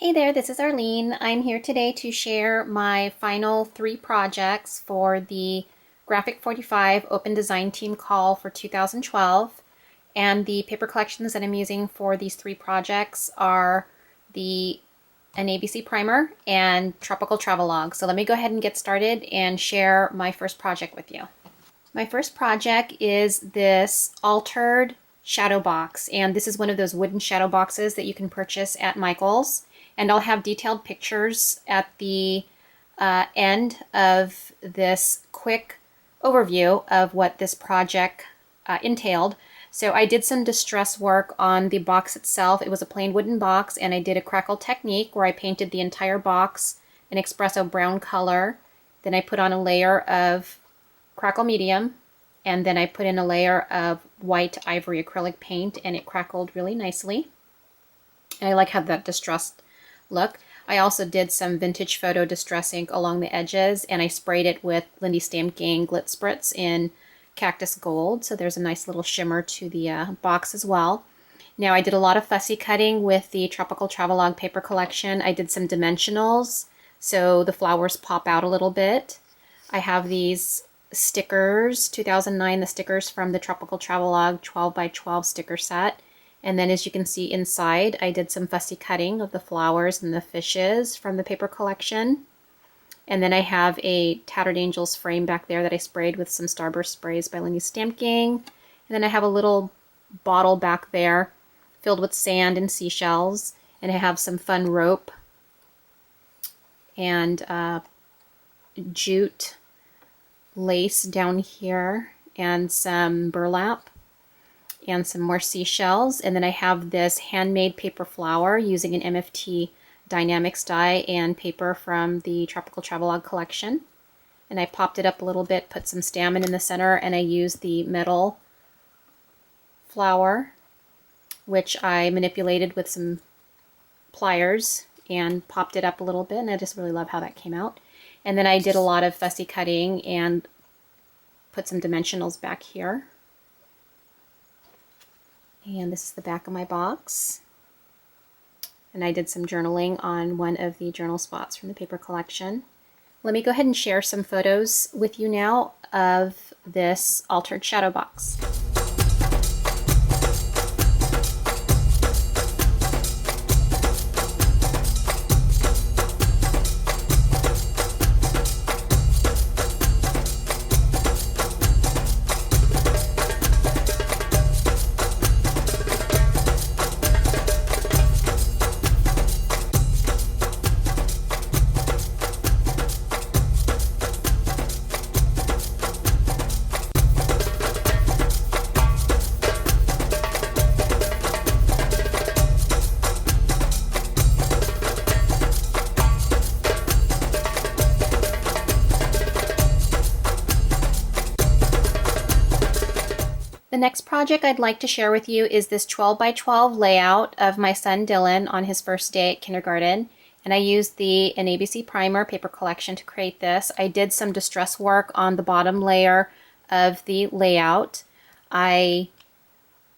Hey there, this is Arlene. I'm here today to share my final 3 projects for the G45 Open Design Team Call for 2012. And the paper collections that I'm using for these 3 projects are an ABC primer and Tropical Travelogue. So let me go ahead and get started and share my first project with you. My first project is this altered shadow box, and this is one of those wooden shadow boxes that you can purchase at Michael's. And I'll have detailed pictures at the end of this quick overview of what this project entailed. So I did some distress work on the box itself. It was a plain wooden box, and I did a crackle technique where I painted the entire box an espresso brown color. Then I put on a layer of crackle medium, and then I put in a layer of white ivory acrylic paint, and it crackled really nicely. And I like how that distressed look. I also did some vintage photo distress ink along the edges, and I sprayed it with Lindy Stamp Gang Glit Spritz in Cactus Gold, so there's a nice little shimmer to the box as well. Now I did a lot of fussy cutting with the Tropical Travelogue paper collection. I did some dimensionals, so the flowers pop out a little bit. I have these stickers, 2009, the stickers from the Tropical Travelogue 12 by 12 sticker set. And then as you can see inside, I did some fussy cutting of the flowers and the fishes from the paper collection. And then I have a Tattered Angels frame back there that I sprayed with some Starburst sprays by Lindy Stamp Gang. And then I have a little bottle back there filled with sand and seashells. And I have some fun rope and jute lace down here and some burlap and some more seashells. And then I have this handmade paper flower using an MFT Dynamics die and paper from the Tropical Travelogue collection. And I popped it up a little bit, put some stamina in the center, and I used the metal flower, which I manipulated with some pliers and popped it up a little bit, and I just really love how that came out. And then I did a lot of fussy cutting and put some dimensionals back here. And this is the back of my box. And I did some journaling on one of the journal spots from the paper collection. Let me go ahead and share some photos with you now of this altered shadow box. The next project I'd like to share with you is this 12 by 12 layout of my son Dylan on his first day at kindergarten. And I used an ABC primer paper collection to create this. I did some distress work on the bottom layer of the layout. I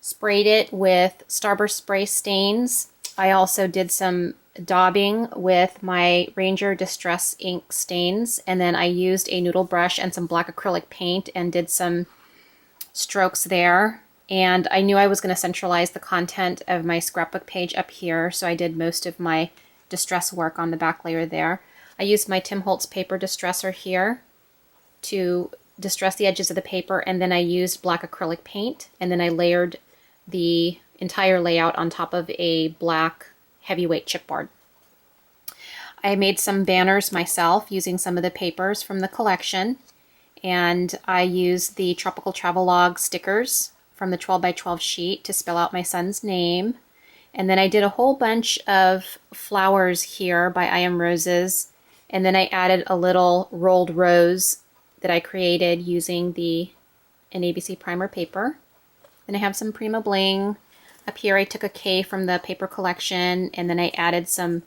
sprayed it with Starburst spray stains. I also did some daubing with my Ranger Distress ink stains. And then I used a noodle brush and some black acrylic paint and did some strokes there. And I knew I was going to centralize the content of my scrapbook page up here, so I did most of my distress work on the back layer there. I used my Tim Holtz paper distresser here to distress the edges of the paper, and then I used black acrylic paint, and then I layered the entire layout on top of a black heavyweight chipboard. I made some banners myself using some of the papers from the collection, and I used the Tropical Travelogue stickers from the 12 by 12 sheet to spell out my son's name. And then I did a whole bunch of flowers here by I Am Roses, and then I added a little rolled rose that I created using an ABC primer paper. Then I have some Prima Bling. Up here I took a K from the paper collection, and then I added some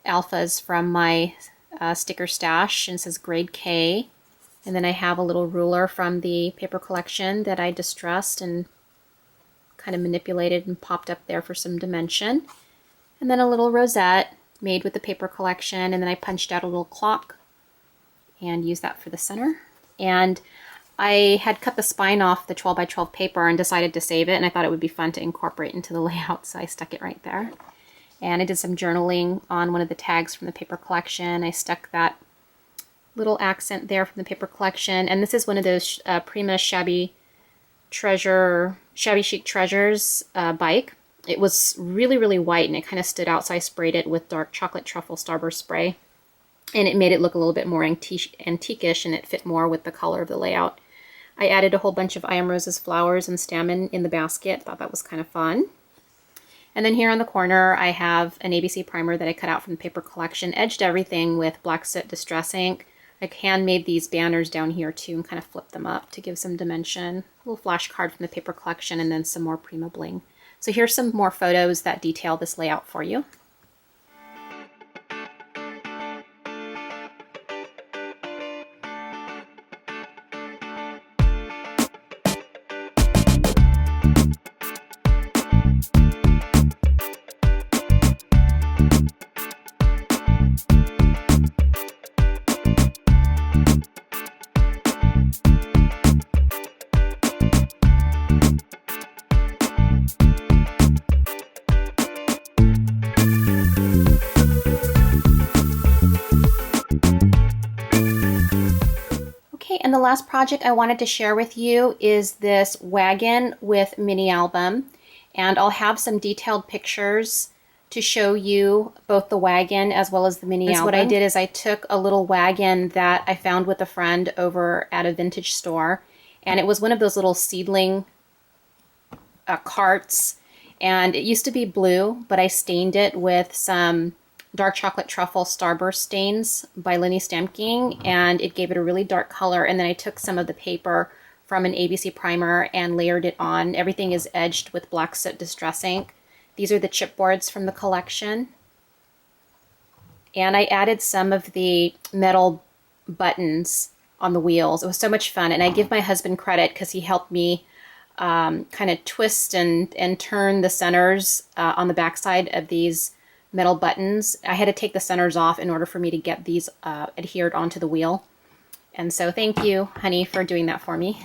alphas from my sticker stash, and it says grade K. And then I have a little ruler from the paper collection that I distressed and kind of manipulated and popped up there for some dimension. And then a little rosette made with the paper collection, and then I punched out a little clock and used that for the center. And I had cut the spine off the 12 by 12 paper and decided to save it, and I thought it would be fun to incorporate into the layout, so I stuck it right there. And I did some journaling on one of the tags from the paper collection. I stuck that little accent there from the paper collection, and this is one of those Prima Shabby Chic Treasures bike. It was really white, and it kind of stood out, so I sprayed it with dark chocolate truffle starburst spray, and it made it look a little bit more antique-ish, and it fit more with the color of the layout. I added a whole bunch of I Am Rose's flowers and stamen in the basket. Thought that was kind of fun. And then here on the corner, I have an ABC primer that I cut out from the paper collection, edged everything with black soot distress ink. I handmade these banners down here too and kind of flipped them up to give some dimension. A little flash card from the paper collection, and then some more Prima bling. So here's some more photos that detail this layout for you. And the last project I wanted to share with you is this wagon with mini album, and I'll have some detailed pictures to show you both the wagon as well as the mini album. What I did is I took a little wagon that I found with a friend over at a vintage store, and it was one of those little seedling carts, and it used to be blue, but I stained it with some dark chocolate truffle starburst stains by Lenny Stemking, and it gave it a really dark color. And then I took some of the paper from an ABC primer and layered it on. Everything is edged with black soot distress ink. These are the chipboards from the collection. And I added some of the metal buttons on the wheels. It was so much fun, and I give my husband credit because he helped me kind of twist and turn the centers on the backside of these metal buttons. I had to take the centers off in order for me to get these adhered onto the wheel. And so thank you, honey, for doing that for me.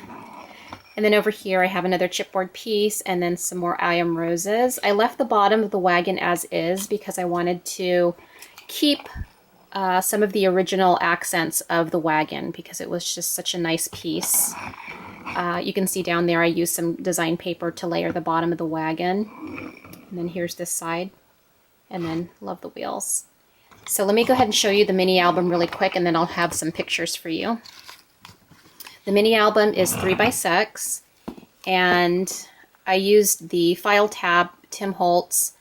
And then over here I have another chipboard piece and then some more I Am Roses. I left the bottom of the wagon as is because I wanted to keep some of the original accents of the wagon because it was just such a nice piece. You can see down there I used some design paper to layer the bottom of the wagon. And then here's this side. And then love the wheels. So let me go ahead and show you the mini album really quick, and then I'll have some pictures for you. The mini album is 3x6, and I used the file tab Tim Holtz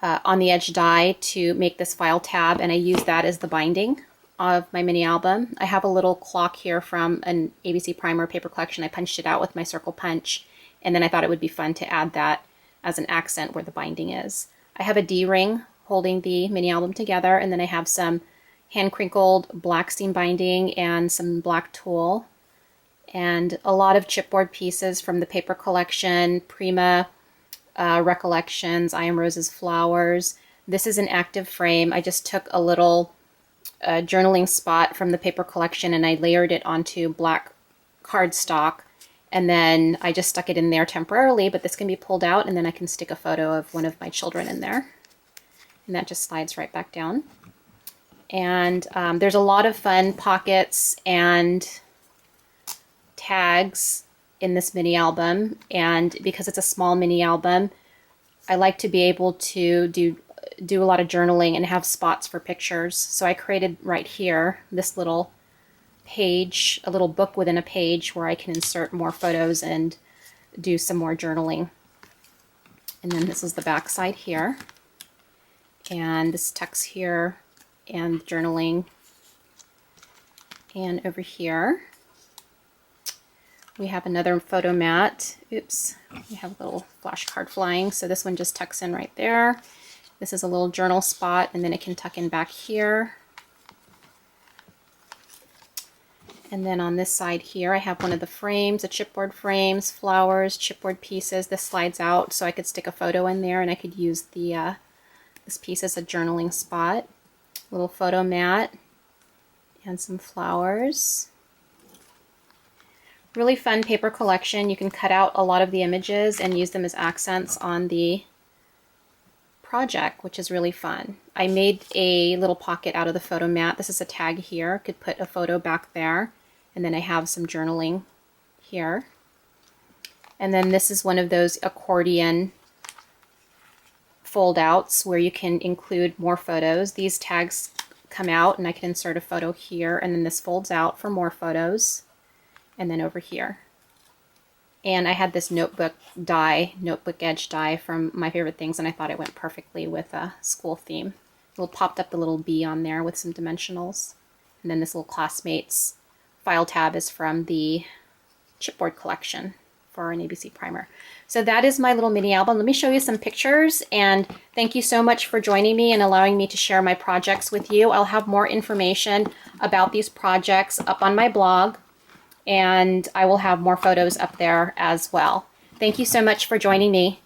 on the edge die to make this file tab, and I used that as the binding of my mini album. I have a little clock here from an ABC primer paper collection. I punched it out with my circle punch, and then I thought it would be fun to add that as an accent where the binding is. I have a D-ring holding the mini album together, and then I have some hand-crinkled black seam binding and some black tulle, and a lot of chipboard pieces from the paper collection, Prima Recollections, I Am Rose's Flowers. This is an active frame. I just took a little journaling spot from the paper collection and I layered it onto black cardstock. And then I just stuck it in there temporarily, but this can be pulled out and then I can stick a photo of one of my children in there. And that just slides right back down. And there's a lot of fun pockets and tags in this mini album. And because it's a small mini album, I like to be able to do a lot of journaling and have spots for pictures. So I created right here this little page, a little book within a page where I can insert more photos and do some more journaling. And then this is the back side here. And this tucks here and journaling. And over here we have another photo mat. Oops, we have a little flash card flying. So this one just tucks in right there. This is a little journal spot, and then it can tuck in back here. And then on this side here, I have one of the frames, the chipboard frames, flowers, chipboard pieces. This slides out so I could stick a photo in there, and I could use the This piece is a journaling spot, little photo mat, and some flowers. Really fun paper collection. You can cut out a lot of the images and use them as accents on the project, which is really fun. I made a little pocket out of the photo mat. This is a tag here. Could put a photo back there. And then I have some journaling here. And then this is one of those accordion fold outs where you can include more photos. These tags come out and I can insert a photo here, and then this folds out for more photos, and then over here. And I had this notebook edge die from My Favorite Things, and I thought it went perfectly with a school theme. Popped up the little bee on there with some dimensionals. And then this little Classmates file tab is from the chipboard collection for an ABC primer. So that is my little mini album. Let me show you some pictures, and thank you so much for joining me and allowing me to share my projects with you. I'll have more information about these projects up on my blog, and I will have more photos up there as well. Thank you so much for joining me.